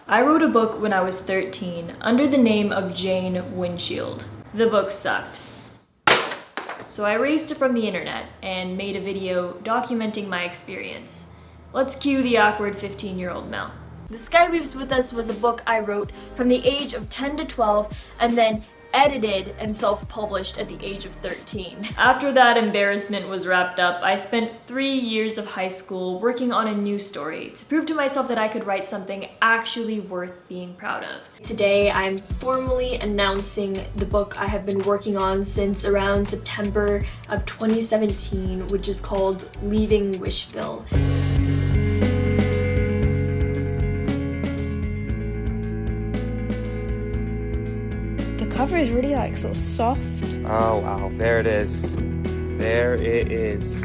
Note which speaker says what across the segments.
Speaker 1: I wrote a book when I was 13 under the name of Jane Windshield. The book sucked. So I erased it from the internet and made a video documenting my experience. Let's cue the awkward 15-year-old Mel. The Sky Weaves With Us was a book I wrote from the age of 10 to 12 and then edited and self-published at the age of 13. After that embarrassment was wrapped up, I spent 3 years of high school working on a new story to prove to myself that I could write something actually worth being proud of. Today, I'm formally announcing the book I have been working on since around September of 2017, which is called Leaving Wishville.
Speaker 2: The cover is really like so soft.
Speaker 3: Oh wow, there it is. There it is.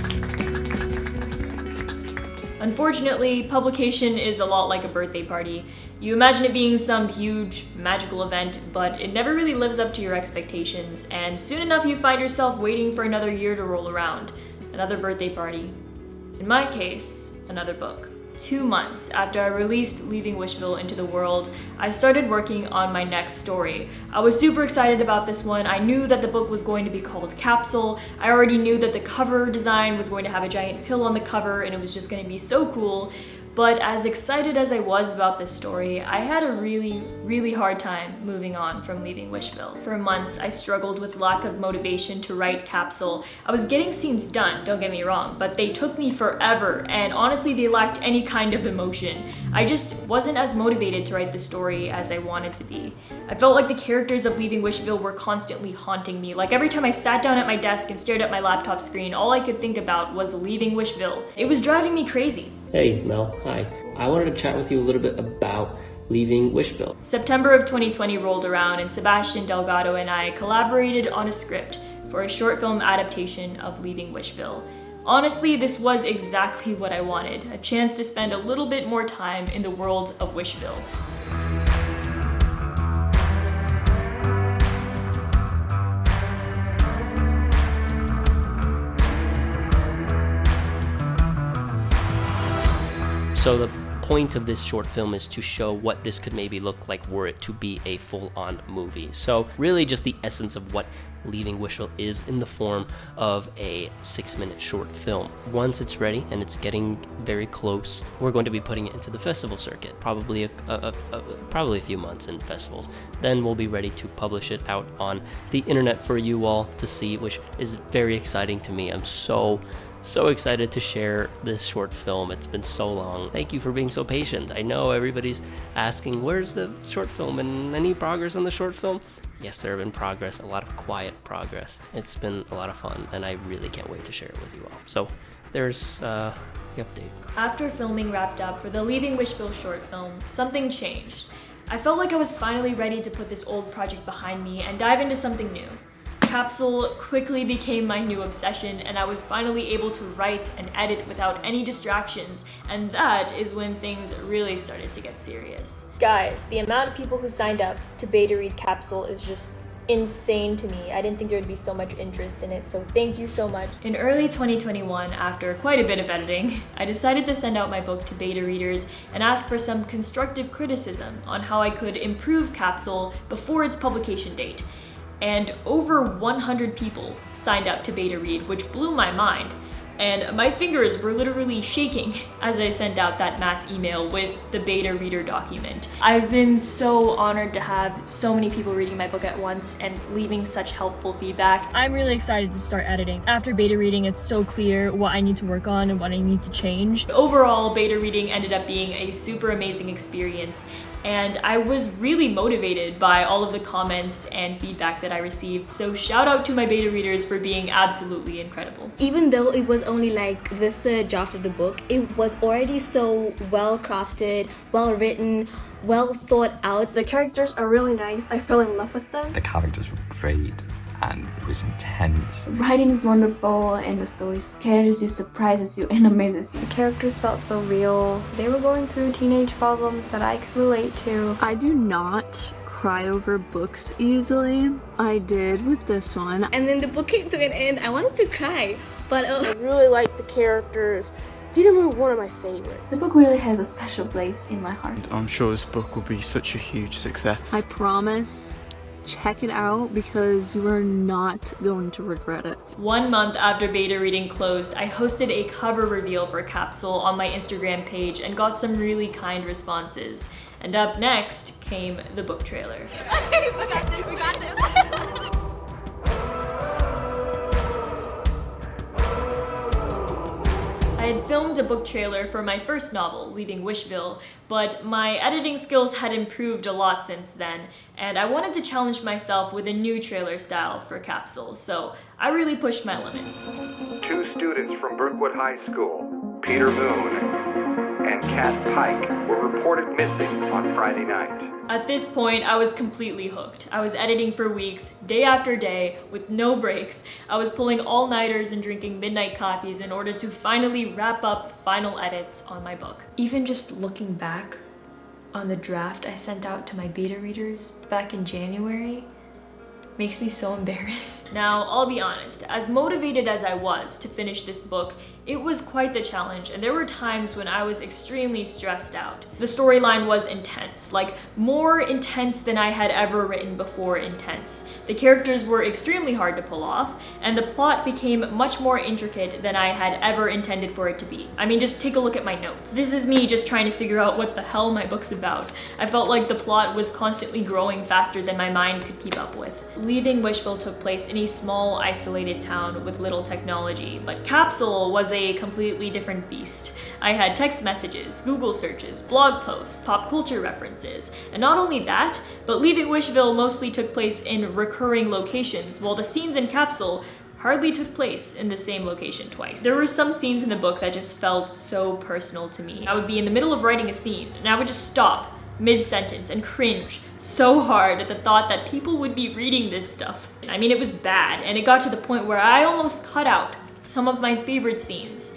Speaker 1: Unfortunately, publication is a lot like a birthday party. You imagine it being some huge, magical event, but it never really lives up to your expectations, and soon enough you find yourself waiting for another year to roll around. Another birthday party. In my case, another book. 2 months after I released Leaving Wishville into the world, I started working on my next story. I was super excited about this one. I knew that the book was going to be called Capsule. I already knew that the cover design was going to have a giant pill on the cover and it was just going to be so cool. But as excited as I was about this story, I had a really hard time moving on from Leaving Wishville. For months, I struggled with lack of motivation to write Capsule. I was getting scenes done, don't get me wrong, but they took me forever, and honestly, they lacked any kind of emotion. I just wasn't as motivated to write the story as I wanted to be. I felt like the characters of Leaving Wishville were constantly haunting me. Like every time I sat down at my desk and stared at my laptop screen, all I could think about was leaving Wishville. It was driving me crazy.
Speaker 4: Hey Mel, hi. I wanted to chat with you a little bit about Leaving Wishville.
Speaker 1: September of 2020 rolled around and Sebastian Delgado and I collaborated on a script for a short film adaptation of Leaving Wishville. Honestly, this was exactly what I wanted, a chance to spend a little bit more time in the world of Wishville.
Speaker 4: So the point of this short film is to show what this could maybe look like were it to be a full-on movie. So really just the essence of what Leaving Wishville is in the form of a 6-minute short film. Once it's ready, and it's getting very close, we're going to be putting it into the festival circuit, probably a few months in festivals. Then we'll be ready to publish it out on the internet for you all to see, which is very exciting to me. I'm so excited to share this short film. It's been so long. Thank you for being so patient. I know everybody's asking, where's the short film and any progress on the short film? Yes, there have been progress, a lot of quiet progress. It's been a lot of fun and I really can't wait to share it with you all. So there's the update.
Speaker 1: After filming wrapped up for the Leaving Wishville short film, something changed. I felt like I was finally ready to put this old project behind me and dive into something new. Capsule quickly became my new obsession, and I was finally able to write and edit without any distractions, and that is when things really started to get serious. Guys, the amount of people who signed up to beta read Capsule is just insane to me. I didn't think there would be so much interest in it, so thank you so much. In early 2021, after quite a bit of editing, I decided to send out my book to beta readers and ask for some constructive criticism on how I could improve Capsule before its publication date. And over 100 people signed up to beta read, which blew my mind. And my fingers were literally shaking as I sent out that mass email with the beta reader document. I've been so honored to have so many people reading my book at once and leaving such helpful feedback. I'm really excited to start editing. After beta reading, it's so clear what I need to work on and what I need to change. Overall, beta reading ended up being a super amazing experience, and I was really motivated by all of the comments and feedback that I received, so shout out to my beta readers for being absolutely incredible.
Speaker 2: Even though it was only like the third draft of the book, it was already so well crafted, well written, well thought out.
Speaker 5: The characters are really nice. I fell in love with them.
Speaker 6: The characters were great and it was intense.
Speaker 5: The writing is wonderful and the story scares you, surprises you, and amazes you.
Speaker 7: The characters felt so real. They were going through teenage problems that I could relate to.
Speaker 8: I do not cry over books easily. I did with this one.
Speaker 2: And then the book came to an end. I wanted to cry, but
Speaker 9: I really liked the characters Peter Moon, one of my favorites.
Speaker 5: The book really has a special place in my heart.
Speaker 10: I'm sure this book will be such a huge success.
Speaker 8: I promise. Check it out because you are not going to regret it.
Speaker 1: 1 month after beta reading closed, I hosted a cover reveal for Capsule on my Instagram page and got some really kind responses. And up next came the book trailer.
Speaker 9: Okay, we got this.
Speaker 1: I had filmed a book trailer for my first novel, Leaving Wishville, but my editing skills had improved a lot since then, and I wanted to challenge myself with a new trailer style for Capsule, so I really pushed my limits.
Speaker 11: 2 students from Brookwood High School, Peter Moon and Kat Pike, were reported missing on Friday night.
Speaker 1: At this point, I was completely hooked. I was editing for weeks, day after day, with no breaks. I was pulling all-nighters and drinking midnight coffees in order to finally wrap up final edits on my book. Even just looking back on the draft I sent out to my beta readers back in January makes me so embarrassed. Now, I'll be honest, as motivated as I was to finish this book, it was quite the challenge, and there were times when I was extremely stressed out. The storyline was intense, like more intense than I had ever written before intense. The characters were extremely hard to pull off, and the plot became much more intricate than I had ever intended for it to be. I mean, just take a look at my notes. This is me just trying to figure out what the hell my book's about. I felt like the plot was constantly growing faster than my mind could keep up with. Leaving Wishville took place in a small, isolated town with little technology, but Capsule was a completely different beast. I had text messages, Google searches, blog posts, pop culture references, and not only that, but Leaving Wishville mostly took place in recurring locations, while the scenes in Capsule hardly took place in the same location twice. There were some scenes in the book that just felt so personal to me. I would be in the middle of writing a scene, and I would just stop mid-sentence and cringe so hard at the thought that people would be reading this stuff. I mean, it was bad, and it got to the point where I almost cut out some of my favorite scenes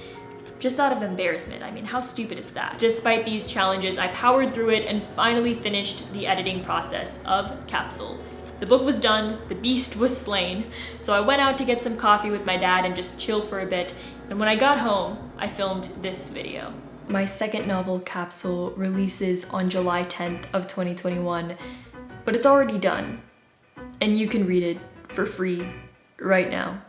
Speaker 1: just out of embarrassment. I mean, how stupid is that? Despite these challenges, I powered through it and finally finished the editing process of Capsule. The book was done, the beast was slain, so I went out to get some coffee with my dad and just chill for a bit, and when I got home, I filmed this video. My second novel, Capsule, releases on July 10th of 2021, but it's already done, and you can read it for free right now,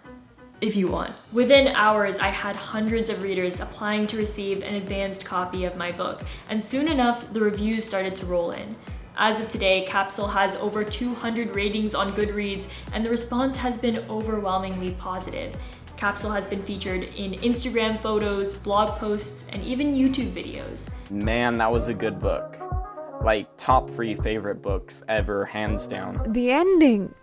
Speaker 1: if you want. Within hours, I had hundreds of readers applying to receive an advanced copy of my book, and soon enough, the reviews started to roll in. As of today, Capsule has over 200 ratings on Goodreads, and the response has been overwhelmingly positive. Capsule has been featured in Instagram photos, blog posts, and even YouTube videos.
Speaker 12: Man, that was a good book. Like, top 3 favorite books ever, hands down.
Speaker 13: The ending.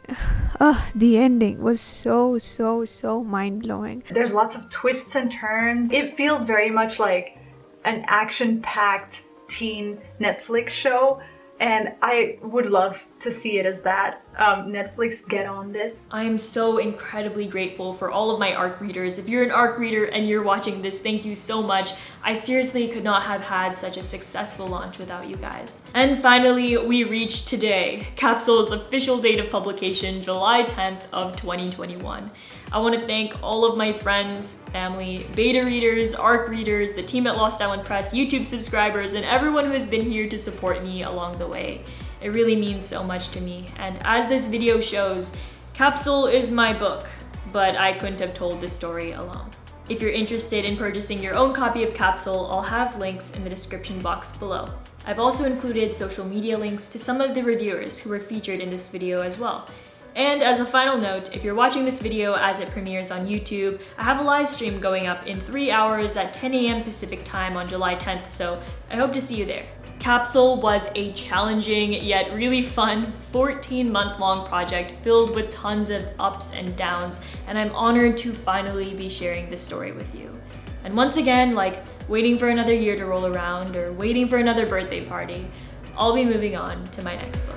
Speaker 13: The ending was so mind-blowing.
Speaker 14: There's lots of twists and turns. It feels very much like an action-packed teen Netflix show, and I would love to see it as that. Netflix, get on this.
Speaker 1: I am so incredibly grateful for all of my ARC readers. If you're an ARC reader and you're watching this, thank you so much. I seriously could not have had such a successful launch without you guys. And finally, we reached today, Capsule's official date of publication, July 10th of 2021. I want to thank all of my friends, family, beta readers, ARC readers, the team at Lost Island Press, YouTube subscribers, and everyone who has been here to support me along the way. It really means so much to me, and as this video shows, Capsule is my book, but I couldn't have told this story alone. If you're interested in purchasing your own copy of Capsule, I'll have links in the description box below. I've also included social media links to some of the reviewers who were featured in this video as well. And as a final note, if you're watching this video as it premieres on YouTube, I have a live stream going up in 3 hours at 10 a.m. Pacific time on July 10th, so I hope to see you there. Capsule was a challenging yet really fun 14-month-long project filled with tons of ups and downs, and I'm honored to finally be sharing this story with you. And once again, like waiting for another year to roll around or waiting for another birthday party, I'll be moving on to my next book.